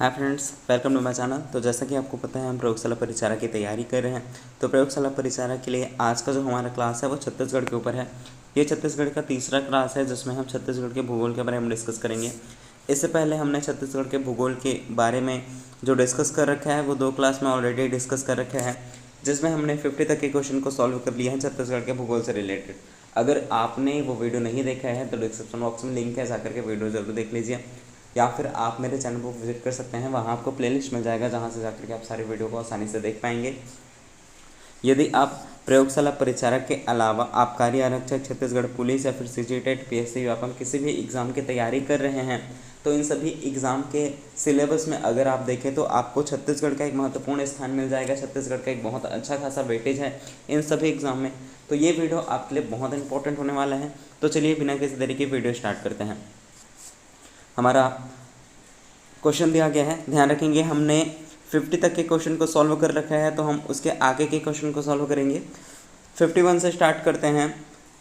Hi friends, welcome to my channel. तो जैसा कि आपको पता है, हम प्रयोगशाला परिचारक की तैयारी कर रहे हैं। तो प्रयोगशाला परिचारक के लिए आज का जो हमारा क्लास है वो छत्तीसगढ़ के ऊपर है। ये छत्तीसगढ़ का तीसरा क्लास है जिसमें हम छत्तीसगढ़ के भूगोल के बारे में डिस्कस करेंगे। इससे पहले हमने छत्तीसगढ़ के भूगोल के बारे में जो डिस्कस कर रखा है वो 2 क्लास में ऑलरेडी डिस्कस कर रखा है, जिसमें हमने 50 तक के क्वेश्चन को सॉल्व कर लिया है छत्तीसगढ़ के भूगोल से रिलेटेड। अगर आपने वो वीडियो नहीं देखा है तो डिस्क्रिप्शन बॉक्स में लिंक है, जाकर के वीडियो जरूर देख लीजिए, या फिर आप मेरे चैनल को विजिट कर सकते हैं। वहाँ आपको प्लेलिस्ट मिल जाएगा जहाँ से जाकर के आप सारी वीडियो को आसानी से देख पाएंगे। यदि आप प्रयोगशाला परिचारक के अलावा आबकारी आरक्षक, छत्तीसगढ़ पुलिस या फिर सीजीटेट, पीएससी व्यापम किसी भी एग्ज़ाम की तैयारी कर रहे हैं तो इन सभी एग्ज़ाम के सिलेबस में अगर आप देखें तो आपको छत्तीसगढ़ का एक महत्वपूर्ण स्थान मिल जाएगा। छत्तीसगढ़ का एक बहुत अच्छा खासा वेटेज है इन सभी एग्ज़ाम में। तो ये वीडियो आपके लिए बहुत इंपॉर्टेंट होने वाला है। तो चलिए बिना किसी तरीके की वीडियो स्टार्ट करते हैं। हमारा क्वेश्चन दिया गया है, ध्यान रखेंगे हमने 50 तक के क्वेश्चन को सॉल्व कर रखा है, तो हम उसके आगे के क्वेश्चन को सॉल्व करेंगे। 51 से स्टार्ट करते हैं।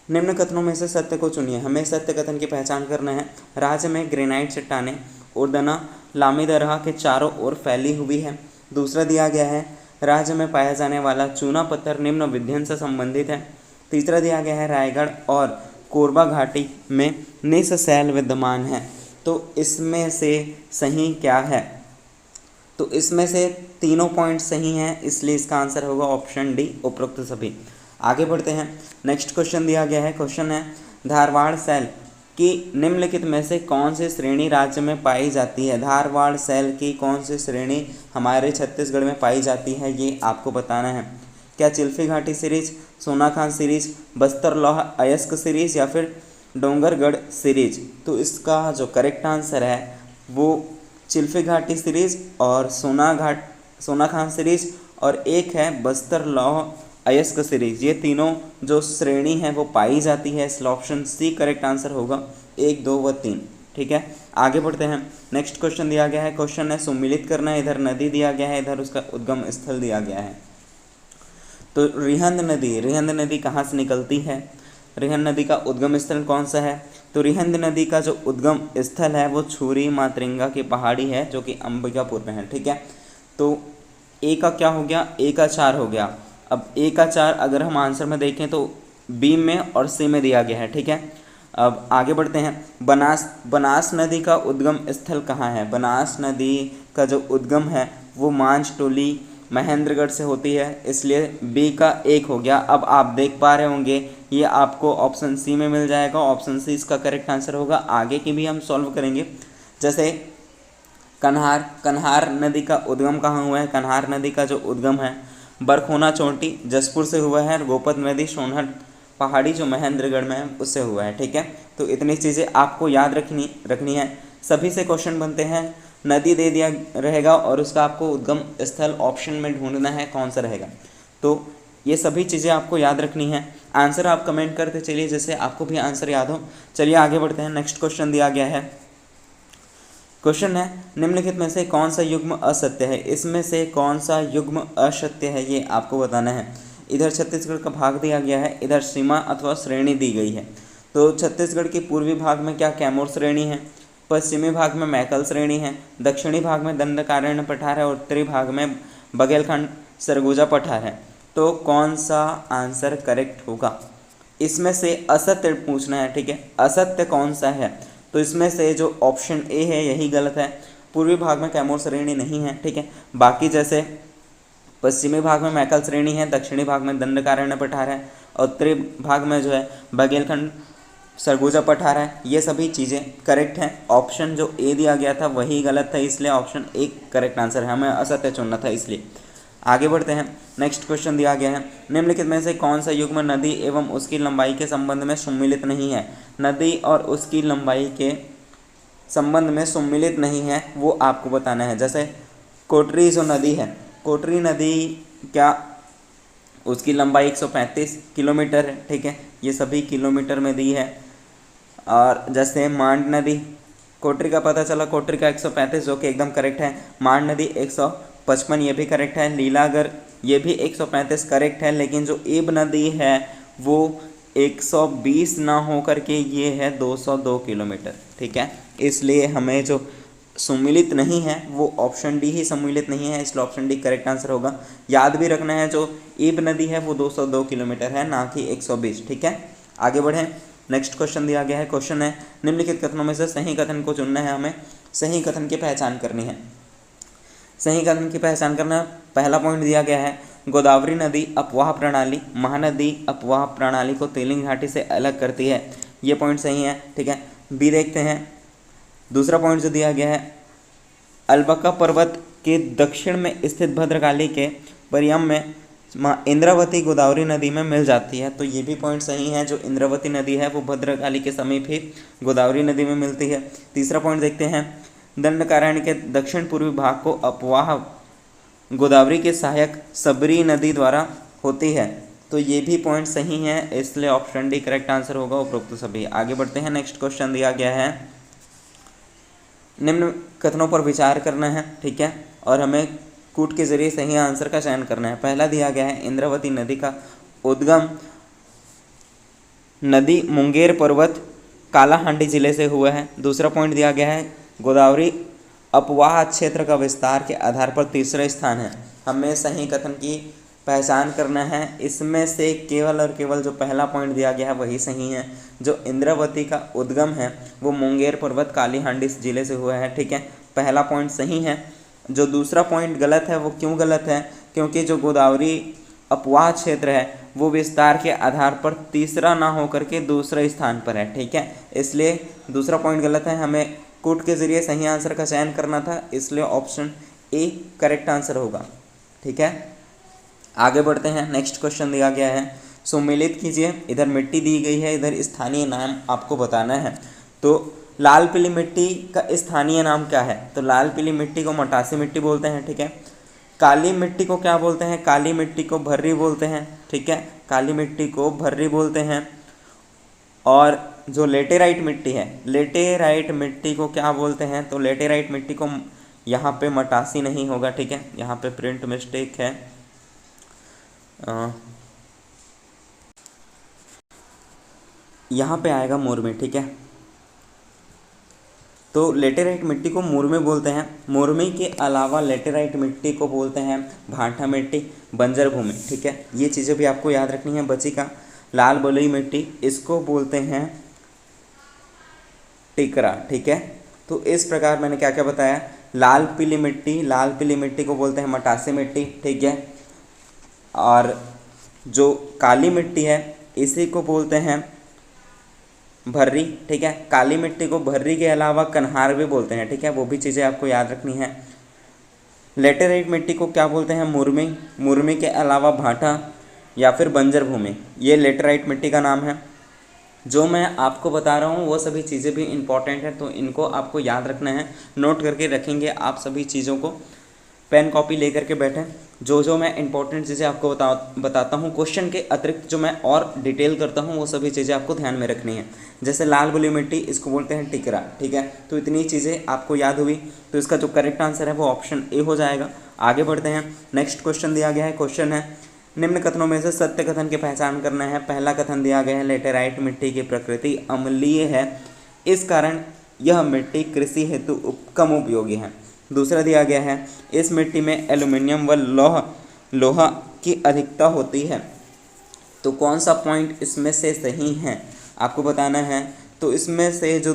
निम्न कथनों में से सत्य को चुनिए। हमें सत्य कथन की पहचान करना है। राज्य में ग्रेनाइट चट्टानें उर्दना लामी दरगाह के चारों ओर फैली हुई है। दूसरा दिया गया है, राज्य में पाया जाने वाला चूना पत्थर निम्न विध्यन से संबंधित है। तीसरा दिया गया है, रायगढ़ और कोरबा घाटी में निस्सैल विद्यमान है। तो इसमें से सही क्या है? तो इसमें से तीनों पॉइंट सही हैं, इसलिए इसका आंसर होगा ऑप्शन डी, उपरोक्त सभी। आगे बढ़ते हैं। नेक्स्ट क्वेश्चन दिया गया है, क्वेश्चन है धारवाड़ सैल की निम्नलिखित में से कौन सी श्रेणी राज्य में पाई जाती है? धारवाड़ सैल की कौन सी श्रेणी हमारे छत्तीसगढ़ में पाई जाती है, ये आपको बताना है। क्या चिल्फी घाटी सीरीज, सोनाखान सीरीज, बस्तर लौह अयस्क सीरीज या फिर डोंगरगढ़ सीरीज? तो इसका जो करेक्ट आंसर है वो चिल्फी घाटी सीरीज और सोनाखान सीरीज, और एक है बस्तर लौह अयस्क सीरीज। ये तीनों जो श्रेणी है वो पाई जाती है, इसलिए ऑप्शन सी करेक्ट आंसर होगा, 1, 2 व 3। ठीक है, आगे बढ़ते हैं। नेक्स्ट क्वेश्चन दिया गया है, क्वेश्चन है सुमिलित करना। इधर नदी दिया गया है, इधर उसका उद्गम स्थल दिया गया है। तो रिहंद नदी कहाँ से निकलती है? रिहंद नदी का उद्गम स्थल कौन सा है? तो रिहंद नदी का जो उद्गम स्थल है वो छुरी मातरिंगा की पहाड़ी है, जो कि अंबिकापुर में है। ठीक है, तो ए का क्या हो गया? ए का 4 हो गया। अब ए का 4 अगर हम आंसर में देखें तो बी में और सी में दिया गया है। ठीक है, अब आगे बढ़ते हैं। बनास नदी का उद्गम स्थल कहाँ है? बनास नदी का जो उद्गम है वो मांझ टोली महेंद्रगढ़ से होती है, इसलिए बी का 1 हो गया। अब आप देख पा रहे होंगे ये आपको ऑप्शन सी में मिल जाएगा, ऑप्शन सी इसका करेक्ट आंसर होगा। आगे की भी हम सॉल्व करेंगे। जैसे कन्हार नदी का उद्गम कहाँ हुआ है? कन्हार नदी का जो उद्गम है बरखोना चोटी जसपुर से हुआ है, और गोपत नदी सोनहट पहाड़ी जो महेंद्रगढ़ में है उससे हुआ है। ठीक है, तो इतनी चीज़ें आपको याद रखनी है। सभी से क्वेश्चन बनते हैं, नदी दे दिया रहेगा और उसका आपको उद्गम स्थल ऑप्शन में ढूंढना है कौन सा रहेगा। तो ये सभी चीज़ें आपको याद रखनी है। आंसर आप कमेंट करते चलिए जैसे आपको भी आंसर याद हो। चलिए आगे बढ़ते हैं। नेक्स्ट क्वेश्चन दिया गया है, क्वेश्चन है निम्नलिखित में से कौन सा युग्म असत्य है? इसमें से कौन सा युग्म असत्य है ये आपको बताना है। इधर छत्तीसगढ़ का भाग दिया गया है, इधर सीमा अथवा श्रेणी दी गई है। तो छत्तीसगढ़ के पूर्वी भाग में क्या कैमूर श्रेणी है, पश्चिमी भाग में मैकल श्रेणी है, दक्षिणी भाग में दंडकारण्य पठार है, और उत्तरी भाग में बघेलखंड सरगुजा पठार है। तो कौन सा आंसर करेक्ट होगा? इसमें से असत्य पूछना है। ठीक है, असत्य कौन सा है? तो इसमें से जो ऑप्शन ए है यही गलत है। पूर्वी भाग में कैमूर श्रेणी नहीं है। ठीक है, बाकी जैसे पश्चिमी भाग में मैकल श्रेणी है, दक्षिणी भाग में दंडकारण्य पठार है, और उत्तरी भाग में जो है बघेलखंड सरगुजा पठार है। ये सभी चीज़ें करेक्ट हैं। ऑप्शन जो ए दिया गया था वही गलत था, इसलिए ऑप्शन ए करेक्ट आंसर है। हमें असत्य चुनना था इसलिए। आगे बढ़ते हैं। नेक्स्ट क्वेश्चन दिया गया है, निम्नलिखित में से कौन सा युग्म नदी एवं उसकी लंबाई के संबंध में सम्मिलित नहीं है? नदी और उसकी लंबाई के संबंध में सम्मिलित नहीं है वो आपको बताना है। जैसे कोटरी जो नदी है, कोटरी नदी क्या उसकी लंबाई 135 किलोमीटर है। ठीक है, ये सभी किलोमीटर में दी है। और जैसे मांड नदी, कोटरी का पता चला, कोटरी का 135 जो कि एकदम करेक्ट है। मांड नदी 155 ये भी करेक्ट है। लीलागर ये भी 135 करेक्ट है, लेकिन जो एब नदी है वो 120 ना हो करके ये है 202 किलोमीटर। ठीक है, इसलिए हमें जो सम्मिलित नहीं है वो ऑप्शन डी ही सम्मिलित नहीं है, इसलिए ऑप्शन डी करेक्ट आंसर होगा। याद भी रखना है जो ईब नदी है वो 202 किलोमीटर है, ना कि 120। ठीक है, आगे बढ़ें। नेक्स्ट क्वेश्चन दिया गया है, क्वेश्चन है निम्नलिखित कथनों में से सही कथन को चुनना है, हमें सही कथन की पहचान करनी है। सही कथन की पहचान करना, पहला पॉइंट दिया गया है गोदावरी नदी अपवाह प्रणाली महानदी अपवाह प्रणाली को तेलिंग घाटी से अलग करती है, ये पॉइंट सही है। ठीक है, बी देखते हैं। दूसरा पॉइंट जो दिया गया है अलबका पर्वत के दक्षिण में स्थित भद्रकाली के परियम में इंद्रावती गोदावरी नदी में मिल जाती है, तो ये भी पॉइंट सही है। जो इंद्रावती नदी है वो भद्रकाली के समीप ही गोदावरी नदी में मिलती है। तीसरा पॉइंट देखते हैं दंडकारण्य के दक्षिण पूर्वी भाग को अपवाह गोदावरी के सहायक सबरी नदी द्वारा होती है, तो ये भी पॉइंट सही है, इसलिए ऑप्शन डी करेक्ट आंसर होगा उपरोक्त सभी। आगे बढ़ते हैं। नेक्स्ट क्वेश्चन दिया गया है निम्न कथनों पर विचार करना है। ठीक है, और हमें कूट के जरिए सही आंसर का चयन करना है। पहला दिया गया है इंद्रावती नदी का उद्गम नदी मुंगेर पर्वत कालाहांडी जिले से हुआ है। दूसरा पॉइंट दिया गया है गोदावरी अपवाह क्षेत्र का विस्तार के आधार पर तीसरा स्थान है। हमें सही कथन की पहचान करना है, इसमें से केवल और केवल जो पहला पॉइंट दिया गया है वही सही है। जो इंद्रावती का उद्गम है वो मुंगेर पर्वत कालीहांडी जिले से हुआ है। ठीक है, पहला पॉइंट सही है। जो दूसरा पॉइंट गलत है वो क्यों गलत है, क्योंकि जो गोदावरी अपवाह क्षेत्र है वो विस्तार के आधार पर तीसरा ना होकर के दूसरे स्थान पर है। ठीक है, इसलिए दूसरा पॉइंट गलत है, हमें कूट के जरिए सही आंसर का चयन करना था, इसलिए ऑप्शन ए करेक्ट आंसर होगा। ठीक है, आगे बढ़ते हैं। नेक्स्ट क्वेश्चन दिया गया है सुमेलित कीजिए। इधर मिट्टी दी गई है, इधर स्थानीय नाम आपको बताना है। तो लाल पीली मिट्टी का स्थानीय नाम क्या है, तो लाल पीली मिट्टी को मटासी मिट्टी बोलते हैं। ठीक है, काली मिट्टी को क्या बोलते हैं, काली मिट्टी को भर्री बोलते हैं। ठीक है, काली मिट्टी को भर्री बोलते हैं। और जो लेटेराइट मिट्टी है, लेटेराइट मिट्टी को क्या बोलते हैं, तो लेटेराइट मिट्टी को यहाँ पे मटासी नहीं होगा। ठीक है, यहाँ पे प्रिंट मिस्टेक है, यहाँ पे आएगा मुरमी। ठीक है, तो लेटेराइट मिट्टी को मुरमी बोलते हैं। मुरमी के अलावा लेटेराइट मिट्टी को बोलते हैं भांटा मिट्टी, बंजर भूमि। ठीक है, ये चीज़ें भी आपको याद रखनी है। बची का लाल बलुई मिट्टी, इसको बोलते हैं टिकरा। ठीक है, तो इस प्रकार मैंने क्या क्या बताया, लाल पीली मिट्टी को बोलते हैं मटासी मिट्टी। ठीक है, और जो काली मिट्टी है इसी को बोलते हैं भर्री। ठीक है, काली मिट्टी को भर्री के अलावा कन्हार भी बोलते हैं। ठीक है, वो भी चीज़ें आपको याद रखनी है। लेटेराइट मिट्टी को क्या बोलते हैं, मुरमी के अलावा भाटा या फिर बंजर भूमि, ये लेटेराइट मिट्टी का नाम है। जो मैं आपको बता रहा हूँ वो सभी चीज़ें भी इम्पॉर्टेंट है, तो इनको आपको याद रखना है, नोट करके रखेंगे आप सभी चीज़ों को, पेन कॉपी लेकर के बैठें। जो मैं इंपॉर्टेंट चीज़ें आपको बताता हूँ, क्वेश्चन के अतिरिक्त जो मैं और डिटेल करता हूँ वो सभी चीज़ें आपको ध्यान में रखनी है। जैसे लाल बलुई मिट्टी, इसको बोलते हैं टिकरा। ठीक है, तो इतनी चीज़ें आपको याद हुई, तो इसका जो करेक्ट आंसर है वो ऑप्शन ए हो जाएगा। आगे बढ़ते हैं। नेक्स्ट क्वेश्चन दिया गया है, क्वेश्चन है निम्न कथनों में से सत्य कथन की पहचान करना है। पहला कथन दिया गया है लेटेराइट मिट्टी की प्रकृति अम्लीय है, इस कारण यह मिट्टी कृषि हेतु कम उपयोगी है। दूसरा दिया गया है इस मिट्टी में एल्युमिनियम व लोहा की अधिकता होती है। तो कौन सा पॉइंट इसमें से सही है आपको बताना है। तो इसमें से जो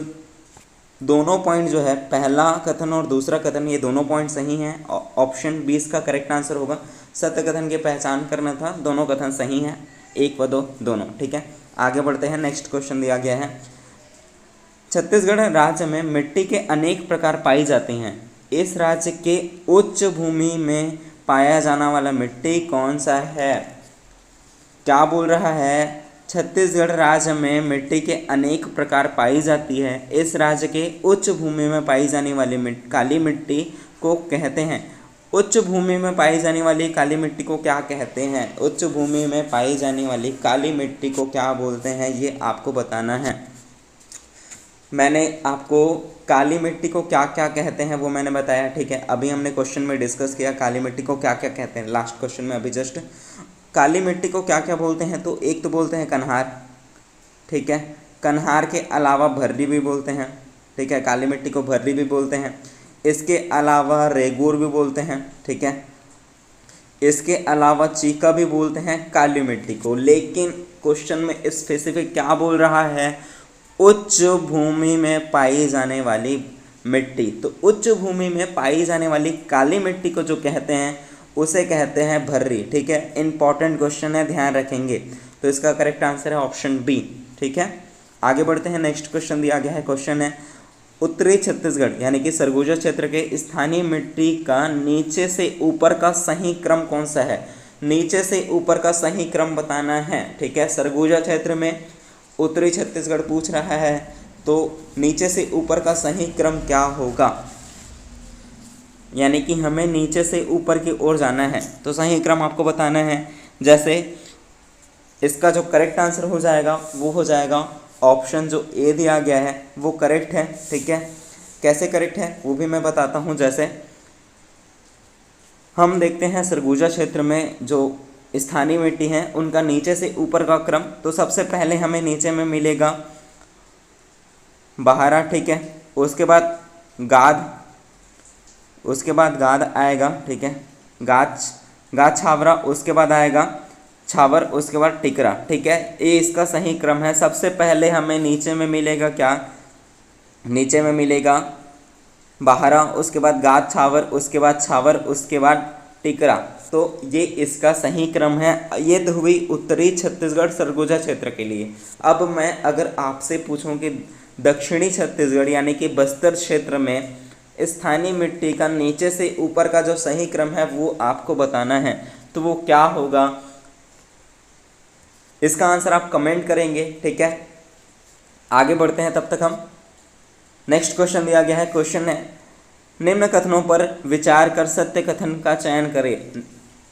दोनों पॉइंट जो है, पहला कथन और दूसरा कथन, ये दोनों पॉइंट सही हैं। ऑप्शन 20 का करेक्ट आंसर होगा। सत्य कथन की पहचान करना था, दोनों कथन सही हैं, 1 व 2 दोनों। ठीक है, आगे बढ़ते हैं। नेक्स्ट क्वेश्चन दिया गया है छत्तीसगढ़ राज्य में मिट्टी के अनेक प्रकार पाई जाती हैं, इस राज्य के उच्च भूमि में पाया जाने वाला मिट्टी कौन सा है। क्या बोल रहा है, छत्तीसगढ़ राज्य में मिट्टी के अनेक प्रकार पाई जाती है, इस राज्य के उच्च भूमि में पाई जाने वाली काली मिट्टी को कहते हैं। उच्च भूमि में पाई जाने वाली काली मिट्टी को क्या कहते हैं, उच्च भूमि में पाई जाने वाली काली मिट्टी को क्या बोलते हैं, ये आपको बताना है। मैंने आपको काली मिट्टी को क्या क्या कहते हैं वो मैंने बताया। ठीक है, अभी हमने क्वेश्चन में डिस्कस किया काली मिट्टी को क्या क्या कहते हैं, लास्ट क्वेश्चन में अभी जस्ट। काली मिट्टी को क्या क्या बोलते हैं, तो एक तो बोलते हैं कन्हार। ठीक है, कन्हार के अलावा भर्री भी बोलते हैं। ठीक है, काली मिट्टी को भर्री भी बोलते हैं। इसके अलावा रेगूर भी बोलते हैं, ठीक है। इसके अलावा चीका भी बोलते हैं काली मिट्टी को। लेकिन क्वेश्चन में स्पेसिफिक क्या बोल रहा है, उच्च भूमि में पाई जाने वाली मिट्टी। तो उच्च भूमि में पाई जाने वाली काली मिट्टी को जो कहते हैं उसे कहते हैं भर्री, ठीक है। इंपॉर्टेंट क्वेश्चन है, ध्यान रखेंगे। तो इसका करेक्ट आंसर है ऑप्शन बी, ठीक है। आगे बढ़ते हैं, नेक्स्ट क्वेश्चन दिया गया है। क्वेश्चन है उत्तरी छत्तीसगढ़ यानी कि सरगुजा क्षेत्र के स्थानीय मिट्टी का नीचे से ऊपर का सही क्रम कौन सा है। नीचे से ऊपर का सही क्रम बताना है, ठीक है। सरगुजा क्षेत्र में उत्तरी छत्तीसगढ़ पूछ रहा है, तो नीचे से ऊपर का सही क्रम क्या होगा, यानी कि हमें नीचे से ऊपर की ओर जाना है, तो सही क्रम आपको बताना है। जैसे इसका जो करेक्ट आंसर हो जाएगा वो हो जाएगा ऑप्शन जो ए दिया गया है वो करेक्ट है, ठीक है। कैसे करेक्ट है वो भी मैं बताता हूँ। जैसे हम देखते हैं सरगुजा क्षेत्र में जो स्थानीय मिट्टी है उनका नीचे से ऊपर का क्रम, तो सबसे पहले हमें नीचे में मिलेगा बहारा, ठीक है। उसके बाद गाद आएगा, ठीक है। गाद छावरा, उसके बाद आएगा छावर, उसके बाद टिकरा, ठीक है। ये इसका सही क्रम है। सबसे पहले हमें नीचे में मिलेगा क्या, नीचे में मिलेगा बहारा, उसके बाद गाद छावर, उसके बाद छावर, उसके बाद टिकरा। तो ये इसका सही क्रम है। ये तो हुई उत्तरी छत्तीसगढ़ सरगुजा क्षेत्र के लिए। अब मैं अगर आपसे पूछूं कि दक्षिणी छत्तीसगढ़ यानी कि बस्तर क्षेत्र में स्थानीय मिट्टी का नीचे से ऊपर का जो सही क्रम है वो आपको बताना है, तो वो क्या होगा, इसका आंसर आप कमेंट करेंगे, ठीक है। आगे बढ़ते हैं, तब तक हम नेक्स्ट क्वेश्चन दिया गया है। क्वेश्चन है निम्न कथनों पर विचार कर सत्य कथन का चयन करें।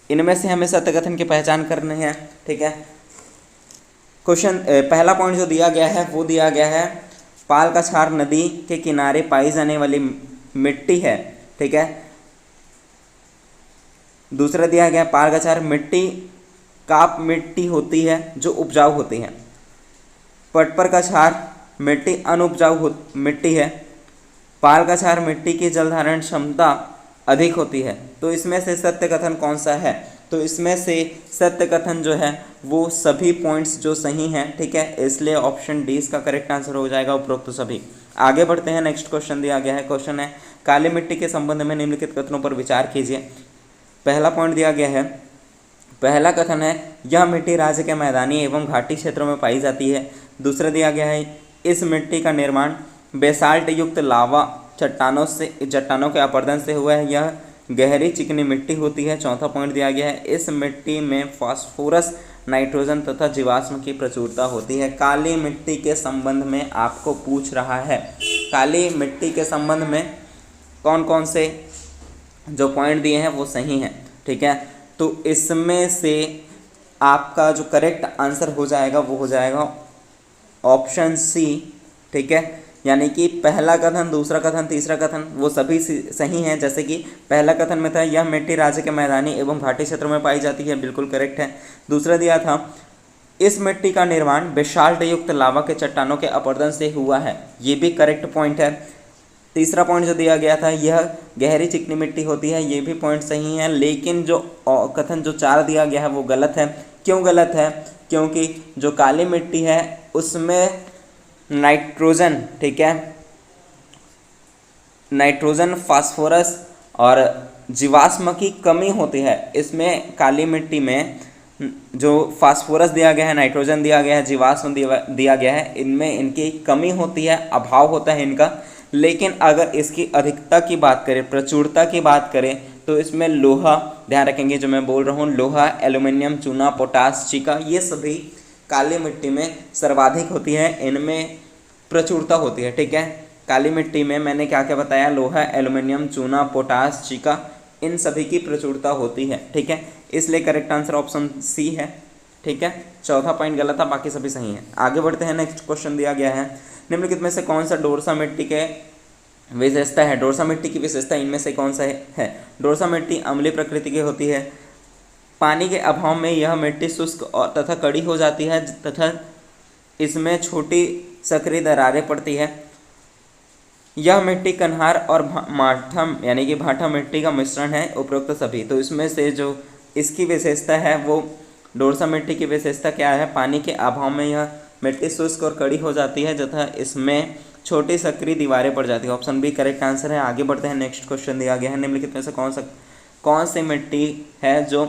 इनमें से हमें सत्य कथन की पहचान करनी है, ठीक है। क्वेश्चन पहला पॉइंट जो दिया गया है वो दिया गया है पालकछार नदी के किनारे पाई जाने वाली मिट्टी है, ठीक है। दूसरा दिया गया पालकछार मिट्टी काप मिट्टी होती है जो उपजाऊ होती है। पटपर का क्षार मिट्टी अनुपजाऊ मिट्टी है। पाल का क्षार मिट्टी की जलधारण क्षमता अधिक होती है। तो इसमें से सत्य कथन कौन सा है, तो इसमें से सत्य कथन जो है वो सभी पॉइंट्स जो सही हैं, ठीक है। इसलिए ऑप्शन डी इसका करेक्ट आंसर हो जाएगा, उपरोक्त सभी। आगे बढ़ते हैं, नेक्स्ट क्वेश्चन दिया गया है। क्वेश्चन है काली मिट्टी के संबंध में निम्नलिखित कथनों पर विचार कीजिए। पहला पॉइंट दिया गया है, पहला कथन है यह मिट्टी राज्य के मैदानी एवं घाटी क्षेत्रों में पाई जाती है। दूसरा दिया गया है इस मिट्टी का निर्माण बेसाल्ट युक्त लावा चट्टानों के अपरदन से हुआ है, यह गहरी चिकनी मिट्टी होती है। चौथा पॉइंट दिया गया है इस मिट्टी में फास्फोरस, नाइट्रोजन तथा जीवाश्म की प्रचुरता होती है। काली मिट्टी के संबंध में आपको पूछ रहा है, काली मिट्टी के संबंध में कौन कौन से जो पॉइंट दिए हैं वो सही हैं, ठीक है। तो इसमें से आपका जो करेक्ट आंसर हो जाएगा वो हो जाएगा ऑप्शन सी, ठीक है। यानी कि पहला कथन, दूसरा कथन, तीसरा कथन वो सभी सही हैं। जैसे कि पहला कथन में था यह मिट्टी राज्य के मैदानी एवं घाटी क्षेत्रों में पाई जाती है, बिल्कुल करेक्ट है। दूसरा दिया था इस मिट्टी का निर्माण बेसाल्ट युक्त लावा के चट्टानों के अपरदन से हुआ है, ये भी करेक्ट पॉइंट है। तीसरा पॉइंट जो दिया गया था यह गहरी चिकनी मिट्टी होती है, ये भी पॉइंट सही है। लेकिन जो कथन जो 4 दिया गया है वो गलत है। क्यों गलत है, क्योंकि जो काली मिट्टी है उसमें नाइट्रोजन, ठीक है, नाइट्रोजन, फास्फोरस और जीवाश्म की कमी होती है। इसमें काली मिट्टी में जो फास्फोरस दिया गया है, नाइट्रोजन दिया गया है, जीवाश्म दिया गया है, इनमें इनकी कमी होती है, अभाव होता है इनका। लेकिन अगर इसकी अधिकता की बात करें, प्रचुरता की बात करें, तो इसमें लोहा, ध्यान रखेंगे जो मैं बोल रहा हूँ, लोहा, एल्यूमिनियम, चूना, पोटास, चीका, ये सभी काली मिट्टी में सर्वाधिक होती है, इनमें प्रचुरता होती है, ठीक है। काली मिट्टी में मैंने क्या क्या बताया, लोहा, एल्यूमिनियम, चूना, पोटास, चीका, इन सभी की प्रचुरता होती है, ठीक है। इसलिए करेक्ट आंसर ऑप्शन सी है, ठीक है। चौथा पॉइंट गलत था, बाकी सभी सही है। आगे बढ़ते हैं, नेक्स्ट क्वेश्चन दिया गया है निम्नलिखित में से कौन सा डोरसा मिट्टी के विशेषता है। डोरसा मिट्टी की विशेषता इनमें से कौन सा है। डोरसा मिट्टी अम्लीय प्रकृति की होती है। पानी के अभाव में यह मिट्टी शुष्क और तथा कड़ी हो जाती है तथा इसमें छोटी सक्रिय दरारें पड़ती है। यह मिट्टी कन्हार और माठा यानी कि भाटा मिट्टी का मिश्रण है, उपरोक्त सभी। तो इसमें से जो इसकी विशेषता है वो डोरसा मिट्टी की विशेषता क्या है, पानी के अभाव में यह मिट्टी शुष्क और कड़ी हो जाती है तथा इसमें छोटी सक्रिय दीवारें पड़ जाती है। ऑप्शन बी करेक्ट आंसर है। आगे बढ़ते हैं, नेक्स्ट क्वेश्चन दिया गया है, निम्नलिखित में से कौन सी मिट्टी है जो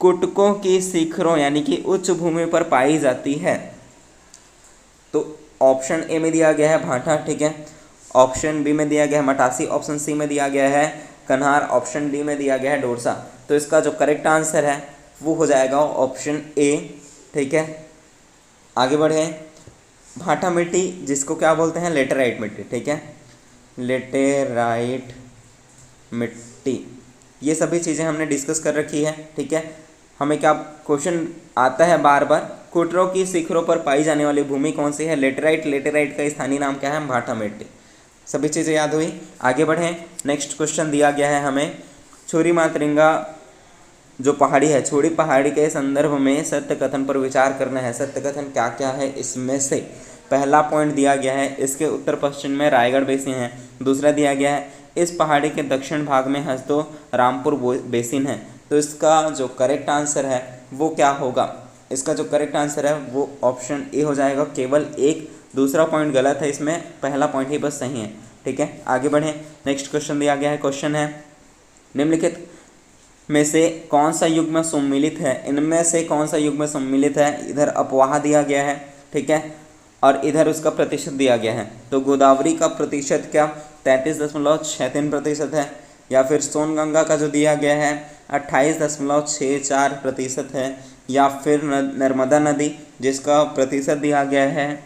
कुटकों की शिखरों यानी कि उच्च भूमि पर पाई जाती है। तो ऑप्शन ए में दिया गया है भाटा, ठीक है, ऑप्शन बी में दिया गया है मटासी, ऑप्शन सी में दिया गया है कन्हार, ऑप्शन डी में दिया गया है डोरसा। तो इसका जो करेक्ट आंसर है वो हो जाएगा ऑप्शन ए, ठीक है। आगे बढ़े, भाटा मिट्टी जिसको क्या बोलते हैं, लेटेराइट मिट्टी, ठीक है, लेटेराइट मिट्टी, ये सभी चीज़ें हमने डिस्कस कर रखी है, ठीक है। हमें क्या क्वेश्चन आता है बार बार, कुटरों की शिखरों पर पाई जाने वाली भूमि कौन सी है, लेटेराइट, लेटेराइट का स्थानीय नाम क्या है, भाटा मिट्टी। सभी चीज़ें याद हुई। आगे बढ़ें, नेक्स्ट क्वेश्चन दिया गया है हमें, छोरी मातरिंगा जो पहाड़ी है, छोरी पहाड़ी के संदर्भ में सत्य कथन पर विचार करना है। सत्य कथन क्या क्या है इसमें से, पहला पॉइंट दिया गया है इसके उत्तर पश्चिम में रायगढ़ बेसिन है। दूसरा दिया गया है इस पहाड़ी के दक्षिण भाग में हस्तो रामपुर बेसिन है। तो इसका जो करेक्ट आंसर है वो क्या होगा, इसका जो करेक्ट आंसर है वो ऑप्शन ए हो जाएगा। केवल एक दूसरा पॉइंट गलत है इसमें, पहला पॉइंट ही बस सही है, ठीक है। आगे बढ़ें, नेक्स्ट क्वेश्चन दिया गया है, क्वेश्चन है निम्नलिखित में से कौन सा युग्म सम्मिलित है, इनमें से कौन सा युग्म सम्मिलित है। इधर अपवाह दिया गया है, ठीक है, और इधर उसका प्रतिशत दिया गया है। तो गोदावरी का प्रतिशत क्या 33.63% है, या फिर सोनगंगा का जो दिया गया है 28.64% है, या फिर नर्मदा नदी जिसका प्रतिशत दिया गया है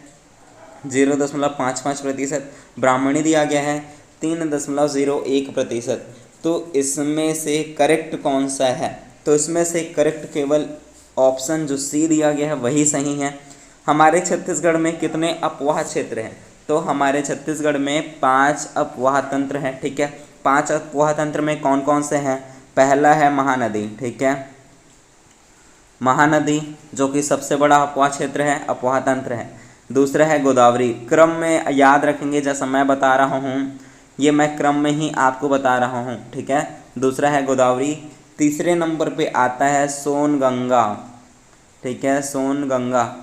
0.55%, ब्राह्मणी दिया गया है 3.01%। तो इसमें से करेक्ट कौन सा है, तो इसमें से करेक्ट केवल ऑप्शन जो सी दिया गया है वही सही है। हमारे छत्तीसगढ़ में कितने अपवाह क्षेत्र हैं, तो हमारे छत्तीसगढ़ में 5 अपवाह तंत्र हैं, ठीक है। 5 अपवाह तंत्र में कौन कौन से हैं, पहला है महानदी, ठीक है, महानदी जो कि सबसे बड़ा अपवाह क्षेत्र है, अपवाह तंत्र है। दूसरा है गोदावरी, क्रम में याद रखेंगे जैसा मैं बता रहा हूँ, ये मैं क्रम में ही आपको बता रहा हूँ, ठीक है। दूसरा है गोदावरी, तीसरे नंबर पे आता है सोनगंगा, ठीक है, सोनगंगा।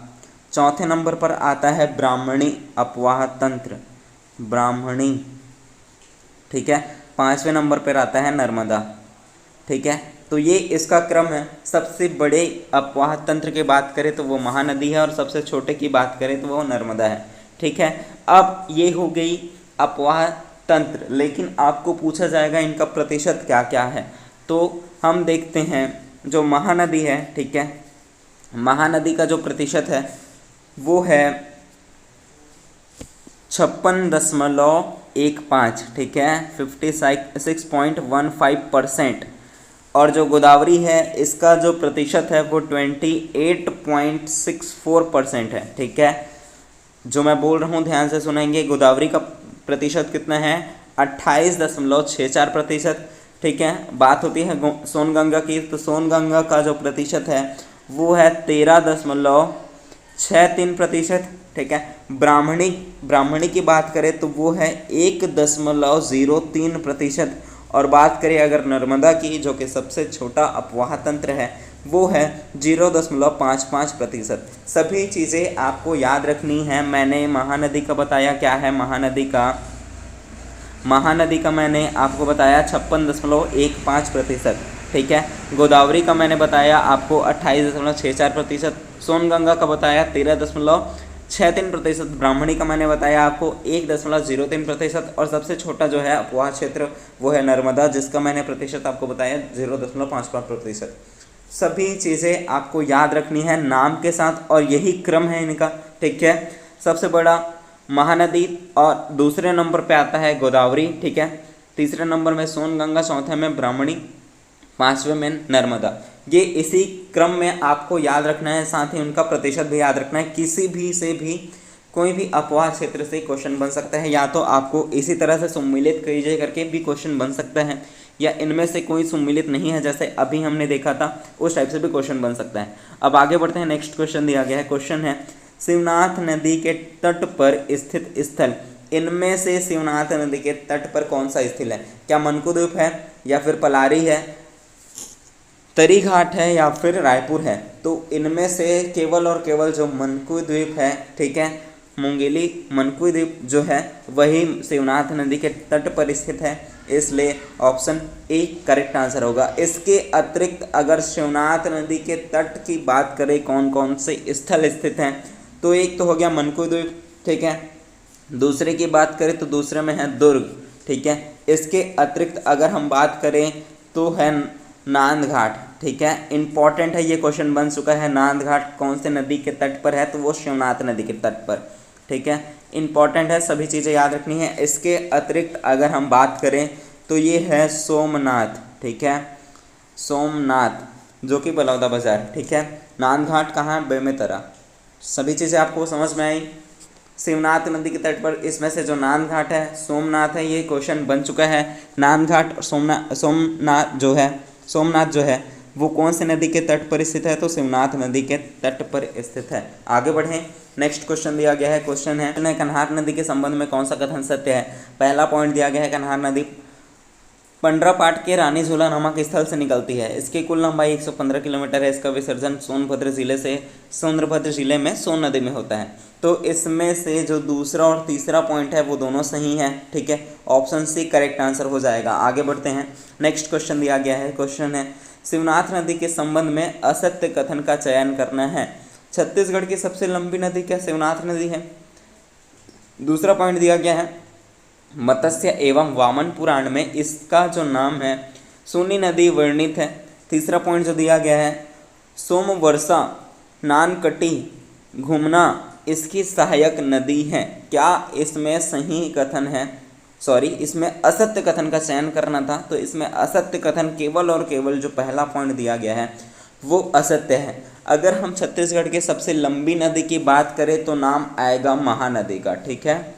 चौथे नंबर पर आता है ब्राह्मणी अपवाह तंत्र, ब्राह्मणी, ठीक है। पांचवें नंबर पर आता है नर्मदा, ठीक है। तो ये इसका क्रम है। सबसे बड़े अपवाह तंत्र की बात करें तो वो महानदी है, और सबसे छोटे की बात करें तो वो नर्मदा है, ठीक है। अब ये हो गई अपवाह तंत्र, लेकिन आपको पूछा जाएगा इनका प्रतिशत क्या क्या है। तो हम देखते हैं जो महानदी है, ठीक है, महानदी का जो प्रतिशत है वो है 56.15, ठीक है, 56.15%। और जो गोदावरी है इसका जो प्रतिशत है वो 28.64% है, ठीक है। जो मैं बोल रहा हूँ ध्यान से सुनेंगे, गोदावरी का प्रतिशत कितना है 28.64%, ठीक है। बात होती है सोनगंगा की, तो सोनगंगा का जो प्रतिशत है वो है 13.63%, ठीक है। ब्राह्मणी की बात करें तो वो है 1.03%। और बात करें अगर नर्मदा की, जो कि सबसे छोटा अपवाह तंत्र है, वो है 0.55%। सभी चीज़ें आपको याद रखनी है। मैंने महानदी का बताया क्या है, महानदी का मैंने आपको बताया 56.15%, ठीक है। गोदावरी का मैंने बताया आपको 28.64%, सोनगंगा का बताया 13.63%, ब्राह्मणी का मैंने बताया आपको 1.03%, और सबसे छोटा जो है अपवाह क्षेत्र वो है नर्मदा, जिसका मैंने प्रतिशत आपको बताया 0.55%। सभी चीज़ें आपको याद रखनी है नाम के साथ, और यही क्रम है इनका, ठीक है। सबसे बड़ा महानदी, और दूसरे नंबर पे आता है गोदावरी, ठीक है। तीसरे नंबर में सोनगंगा, चौथे में ब्राह्मणी, पांचवें में नर्मदा। ये इसी क्रम में आपको याद रखना है, साथ ही उनका प्रतिशत भी याद रखना है। किसी भी से भी कोई भी अपवाह क्षेत्र से क्वेश्चन बन सकता है, या तो आपको इसी तरह से सम्मिलित कीजिए करके भी क्वेश्चन बन सकता है, या इनमें से कोई सम्मिलित नहीं है जैसे अभी हमने देखा था उस टाइप से भी क्वेश्चन बन सकता है। अब आगे बढ़ते हैं, नेक्स्ट क्वेश्चन दिया गया है, क्वेश्चन है शिवनाथ नदी के तट पर स्थित स्थल इनमें से शिवनाथ नदी के तट पर कौन सा स्थित है? क्या मनकू द्वीप है, या फिर पलारी है, तरी घाट है, या फिर रायपुर है? तो इनमें से केवल और केवल जो मनकू द्वीप है, ठीक है, मुंगेली मनकू द्वीप जो है वही शिवनाथ नदी के तट पर स्थित है, इसलिए ऑप्शन ए करेक्ट आंसर होगा। इसके अतिरिक्त अगर शिवनाथ नदी के तट की बात करें कौन कौन से स्थल स्थित हैं, तो एक तो हो गया मनकू द्वीप, ठीक है, दूसरे की बात करें तो दूसरे में है दुर्ग, ठीक है। इसके अतिरिक्त अगर हम बात करें तो है नांद घाट, ठीक है, इंपॉर्टेंट है, ये क्वेश्चन बन चुका है। नांद घाट कौन से नदी के तट पर है? तो वो शिवनाथ नदी के तट पर, ठीक है, इंपॉर्टेंट है, सभी चीज़ें याद रखनी है। इसके अतिरिक्त अगर हम बात करें तो ये है सोमनाथ, ठीक है, सोमनाथ जो कि बलौदा बाजार, ठीक है। नांद घाट कहाँ है? बेमेतरा। सभी चीज़ें आपको समझ में आई। शिवनाथ नदी के तट पर इसमें से जो नांद घाट है, सोमनाथ है, ये क्वेश्चन बन चुका है। नांद घाट और सोमनाथ जो है वो कौन से नदी के तट पर स्थित है? तो शिवनाथ नदी के तट पर स्थित है। आगे बढ़ें, नेक्स्ट क्वेश्चन दिया गया है, क्वेश्चन है कन्हार नदी के संबंध में कौन सा कथन सत्य है? पहला पॉइंट दिया गया है कन्हार नदी पंडरापाट के रानी झूला नामक स्थल से निकलती है। इसकी कुल लंबाई 115 किलोमीटर है। इसका विसर्जन सोनभद्र जिले में सोन नदी में होता है। तो इसमें से जो दूसरा और तीसरा पॉइंट है वो दोनों सही हैं, ठीक है, ऑप्शन सी करेक्ट आंसर हो जाएगा। आगे बढ़ते हैं, नेक्स्ट क्वेश्चन दिया गया है, क्वेश्चन है शिवनाथ नदी के संबंध में असत्य कथन का चयन करना है। छत्तीसगढ़ की सबसे लंबी नदी क्या शिवनाथ नदी है? दूसरा पॉइंट दिया गया है मत्स्य एवं वामन पुराण में इसका जो नाम है सूनी नदी वर्णित है। तीसरा पॉइंट जो दिया गया है सोमवर्षा नानकटी घूमना इसकी सहायक नदी है। क्या इसमें सही कथन है? इसमें असत्य कथन का चयन करना था, तो इसमें असत्य कथन केवल और केवल जो पहला पॉइंट दिया गया है वो असत्य है। अगर हम छत्तीसगढ़ की सबसे लंबी नदी की बात करें तो नाम आएगा महानदी का, ठीक है,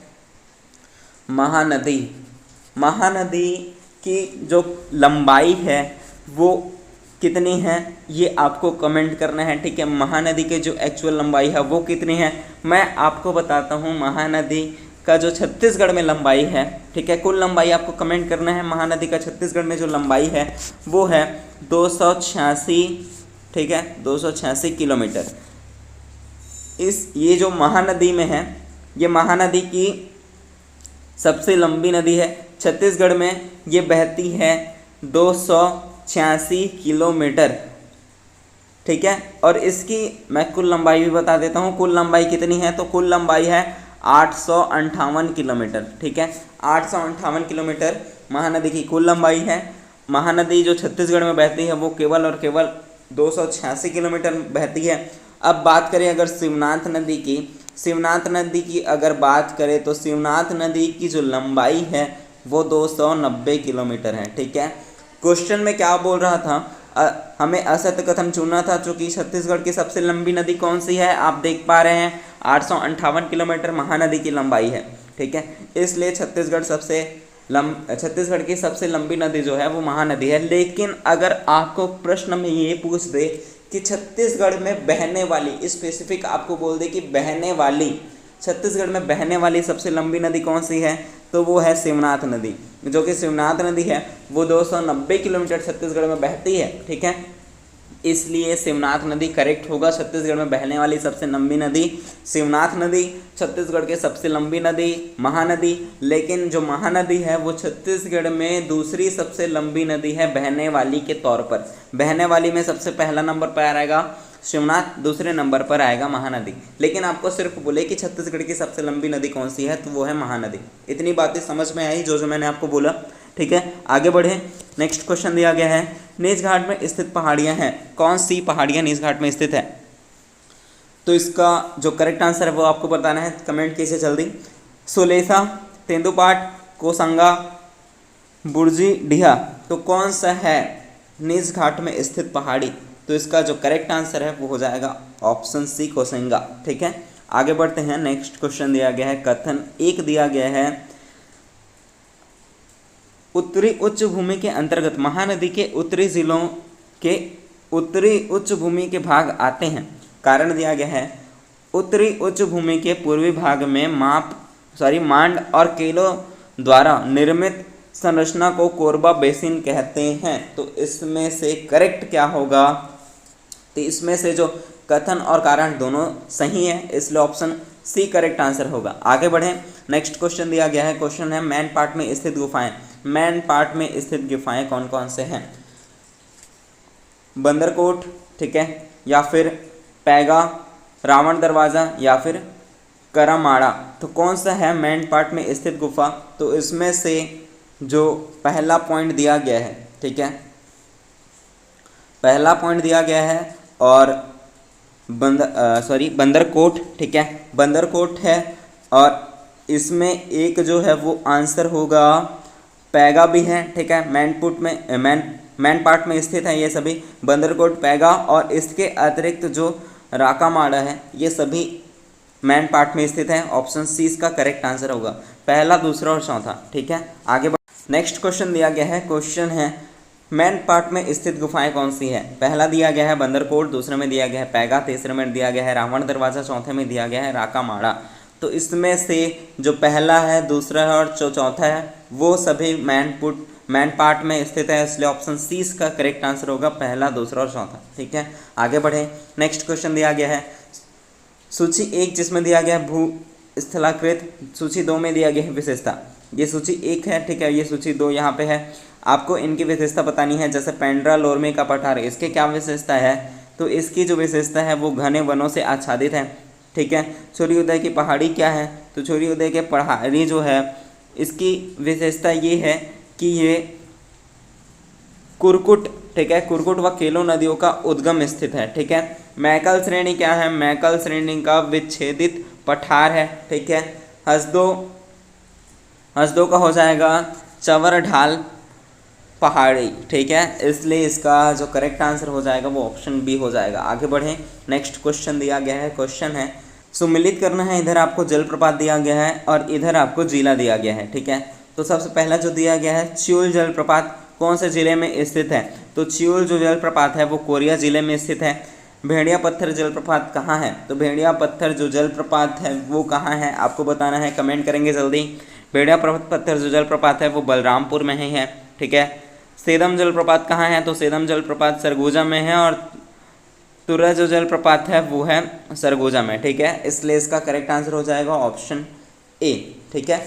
महानदी की जो लंबाई है वो कितनी है ये आपको कमेंट करना है, ठीक है। महानदी के जो एक्चुअल लंबाई है वो कितनी है मैं आपको बताता हूँ। महानदी का जो छत्तीसगढ़ में लंबाई है, ठीक है, कुल लंबाई आपको कमेंट करना है। महानदी का छत्तीसगढ़ में जो लंबाई है वो है 286, ठीक है, 286 किलोमीटर। ये जो महानदी में है ये महानदी की सबसे लंबी नदी है। छत्तीसगढ़ में ये बहती है 286 किलोमीटर, ठीक है। और इसकी मैं कुल लंबाई भी बता देता हूँ। कुल लंबाई कितनी है? तो कुल लंबाई है 858 किलोमीटर, ठीक है, 858 किलोमीटर महानदी की कुल लंबाई है। महानदी जो छत्तीसगढ़ में बहती है वो केवल और केवल 286 किलोमीटर बहती है। अब बात करें अगर शिवनाथ नदी की अगर बात करें तो शिवनाथ नदी की जो लंबाई है वो 290 किलोमीटर है, ठीक है। क्वेश्चन में क्या बोल रहा था? हमें असत्य कथन चुनना था, चूँकि छत्तीसगढ़ की सबसे लंबी नदी कौन सी है आप देख पा रहे हैं 858 किलोमीटर महानदी की लंबाई है, ठीक है। इसलिए छत्तीसगढ़ की सबसे लंबी नदी जो है वो महानदी है। लेकिन अगर आपको प्रश्न में ये पूछ दे कि छत्तीसगढ़ में बहने वाली, स्पेसिफिक आपको बोल दे कि छत्तीसगढ़ में बहने वाली सबसे लंबी नदी कौन सी है, तो वो है शिवनाथ नदी। जो कि शिवनाथ नदी है वो 290 किलोमीटर छत्तीसगढ़ में बहती है, ठीक है। इसलिए शिवनाथ नदी करेक्ट होगा। छत्तीसगढ़ में बहने वाली सबसे लंबी नदी शिवनाथ नदी, छत्तीसगढ़ की सबसे लंबी नदी महानदी। लेकिन जो महानदी है वो छत्तीसगढ़ में दूसरी सबसे लंबी नदी है बहने वाली के तौर पर। बहने वाली में सबसे पहला नंबर पर आएगा शिवनाथ, दूसरे नंबर पर आएगा महानदी। लेकिन आपको सिर्फ बोले कि छत्तीसगढ़ की सबसे लंबी नदी कौन सी है, तो वो है महानदी। इतनी बातें समझ में आई जो मैंने आपको बोला, ठीक है। आगे बढ़े, नेक्स्ट क्वेश्चन दिया गया है नीच घाट में स्थित पहाड़ियां हैं। कौन सी पहाड़ियां नीच घाट में स्थित है? तो इसका जो करेक्ट आंसर है वो आपको बताना है, कमेंट कीजिए जल्दी। सुलेसा, तेंदुपाट, कोसंगा, बुर्जी डिहा, तो कौन सा है नीच घाट में स्थित पहाड़ी? तो इसका जो करेक्ट आंसर है वो हो जाएगा ऑप्शन सी कोसंगा, ठीक है। आगे बढ़ते हैं, नेक्स्ट क्वेश्चन दिया गया है कथन एक दिया गया है उत्तरी उच्च भूमि के अंतर्गत महानदी के उत्तरी जिलों के उत्तरी उच्च भूमि के भाग आते हैं। कारण दिया गया है उत्तरी उच्च भूमि के पूर्वी भाग में माप मांड और केलों द्वारा निर्मित संरचना को कोरबा बेसिन कहते हैं। तो इसमें से करेक्ट क्या होगा? तो इसमें से जो कथन और कारण दोनों सही है, इसलिए ऑप्शन सी करेक्ट आंसर होगा। आगे बढ़ें, नेक्स्ट क्वेश्चन दिया गया है। क्वेश्चन है मैन पार्ट में स्थित गुफाएं। मैन पार्ट में स्थित गुफाएं कौन कौन से हैं? बंदरकोट, ठीक है, या फिर पैगा, रावण दरवाज़ा, या फिर करामाड़ा। तो कौन सा है मैन पार्ट में स्थित गुफा? तो इसमें से जो पहला पॉइंट दिया गया है, ठीक है, पहला पॉइंट दिया गया है और बंदरकोट, ठीक है, बंदरकोट है। और इसमें एक जो है वो आंसर होगा पैगा भी है, ठीक है, मैन पार्ट में स्थित है ये सभी, बंदरकोट, पैगा, और इसके अतिरिक्त जो राकामाड़ा है ये सभी मैन पार्ट में स्थित है। ऑप्शन सी इसका करेक्ट आंसर होगा, पहला, दूसरा और चौथा, ठीक है। आगे नेक्स्ट क्वेश्चन दिया गया है। क्वेश्चन है मैन पार्ट में स्थित गुफाएं कौन सी है? पहला दिया गया है बंदरकोट, दूसरे में दिया गया है पैगा, तीसरे में दिया गया है रावण दरवाज़ा, चौथे में दिया गया है राकामाड़ा। तो इसमें से जो पहला है, दूसरा है और जो चौथा है वो सभी मैन पार्ट में स्थित है, इसलिए ऑप्शन सी इसका करेक्ट आंसर होगा, पहला, दूसरा और चौथा, ठीक है। आगे बढ़े, नेक्स्ट क्वेश्चन दिया गया है सूची 1 जिसमें दिया गया है भू स्थलाकृत, सूची 2 में दिया गया है विशेषता। ये सूची 1 है, ठीक है, ये सूची 2 यहाँ पे है। आपको इनकी विशेषता बतानी है। जैसे पेंड्रा लोरमी का पठार, इसके क्या विशेषता है? तो इसकी जो विशेषता है वो घने वनों से आच्छादित है, ठीक है। सूर्योदय की पहाड़ी क्या है? तो सूर्योदय के पहाड़ी जो है इसकी विशेषता ये है कि ये कुरकुट, ठीक है, कुरकुट व केलो नदियों का उद्गम स्थित है, ठीक है। मैकल श्रेणी क्या है? मैकल श्रेणी का विच्छेदित पठार है, ठीक है। हसदो का हो जाएगा चवर ढाल पहाड़ी, ठीक है, इसलिए इसका जो करेक्ट आंसर हो जाएगा वो ऑप्शन बी हो जाएगा। आगे बढ़ें, नेक्स्ट क्वेश्चन दिया गया है। क्वेश्चन है सुमिलित करना है। इधर आपको जलप्रपात दिया गया है और इधर आपको जिला दिया गया है, ठीक है। तो सबसे पहला जो दिया गया है च्यूल जलप्रपात कौन से जिले में स्थित है? तो च्यूल जो जलप्रपात है वो कोरिया जिले में स्थित है। भेड़िया पत्थर जलप्रपात कहाँ है? तो भेड़िया पत्थर जो जलप्रपात है वो कहाँ है आपको बताना है, कमेंट करेंगे जल्दी। भेड़िया पत्थर जो जलप्रपात है वो बलरामपुर में ही है, ठीक है। सेदम जलप्रपात कहाँ है? तो सेदम जलप्रपात सरगुजा में है और तुरा जो जलप्रपात है वो है सरगुजा में, ठीक है, इसलिए इसका करेक्ट आंसर हो जाएगा ऑप्शन ए, ठीक है।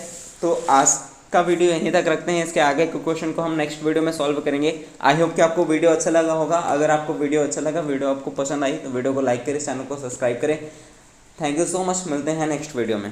तो आज का वीडियो यहीं तक रखते हैं, इसके आगे के क्वेश्चन को हम नेक्स्ट वीडियो में सॉल्व करेंगे। आई होप कि आपको वीडियो अच्छा लगा होगा। अगर आपको वीडियो अच्छा लगा, वीडियो आपको पसंद आई तो वीडियो को लाइक करें, चैनल को सब्सक्राइब करें। थैंक यू सो मच, मिलते हैं नेक्स्ट वीडियो में।